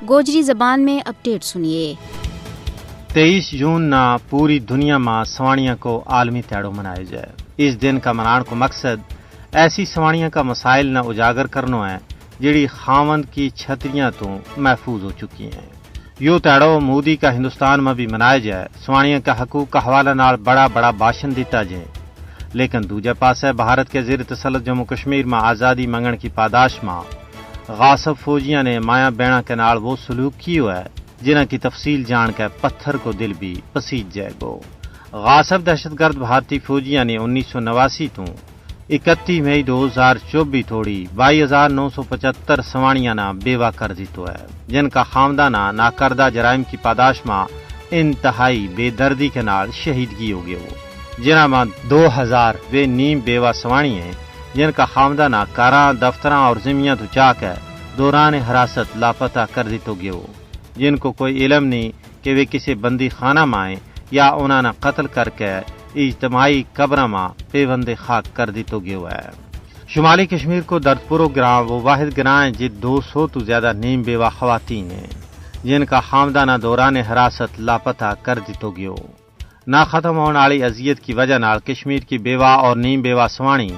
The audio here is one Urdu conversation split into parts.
گوجری زبان میں اپڈیٹ سنیے۔ 23 جون نہ پوری دنیا میں سواڑیاں کو عالمی تہاڑو منایا جائے۔ اس دن کا منان کو مقصد ایسی سواڑیاں کا مسائل نہ اجاگر کرنا ہے جڑی خاوند کی چھتریاں تو محفوظ ہو چکی ہیں۔ یو تہاڑو مودی کا ہندوستان میں بھی منایا جائے، سواڑیاں کا حقوق کا حوالہ نال بڑا بھاشن دیتا جائے، لیکن دوجے پاسے بھارت کے زیر تسلط جموں کشمیر میں آزادی منگن کی پاداش میں غاصب فوجیاں نے مایا بینا کے نال وہ سلوک کیو ہے جنہ کی تفصیل جان کے پتھر کو دل بھی پسیج جائے گو۔ غاصب دہشت گرد بھارتی فوجیاں نے 1989 تو 31 مئی 2024 تھوڑی 22,975 سواڑیاں نہ بیوہ کر دیتو ہے، جن کا خاندانہ ناکردہ جرائم کی پاداش میں انتہائی بے دردی کے نال شہیدگی ہو گئے ہو، جنہ میں 2000 بے نیم بیوہ سواڑی ہیں جن کا خاندانہ کاراں دفتراں اور زمیاں تو چاک ہے دوران حراست لاپتہ کر دیتو گئے ہو، جن کو کوئی علم نہیں کہ وہ کسی بندی خانہ میں آئیں یا انہوں نے قتل کر کے اجتماعی قبر میں پیوند خاک کر دیتو گئے ہوا ہے۔ شمالی کشمیر کو دردپورو گراں وہ واحد گراں ہے جن 200 تو زیادہ نیم بیوہ خواتین ہیں جن کا خاندانہ دوران حراست لاپتہ کر دیتو گئے ہو۔ نہ ختم ہونے والی اذیت کی وجہ نال کشمیر کی بیوہ اور نیم بیوہ سواڑی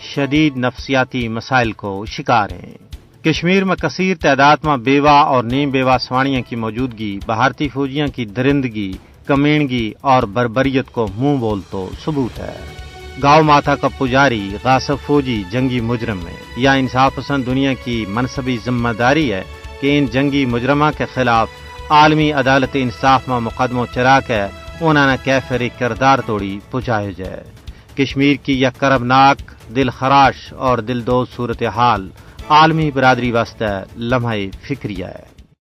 شدید نفسیاتی مسائل کو شکار ہیں۔ کشمیر میں کثیر تعداد میں بیوہ اور نیم بیوہ سواڑیاں کی موجودگی بھارتی فوجیوں کی درندگی، کمینگی اور بربریت کو منہ بول تو ثبوت ہے۔ گاؤں ماتا کا پجاری، غاصب فوجی جنگی مجرم ہے یا انصاف پسند دنیا کی منصبی ذمہ داری ہے کہ ان جنگی مجرمہ کے خلاف عالمی عدالت انصاف میں مقدمہ چلا کے انہوں نے کیفر کردار توڑی پہنچایا جائے۔ کشمیر کی یہ کربناک، دل خراش اور دلدوز صورتحال عالمی برادری واسطے لمحہ فکریہ ہے۔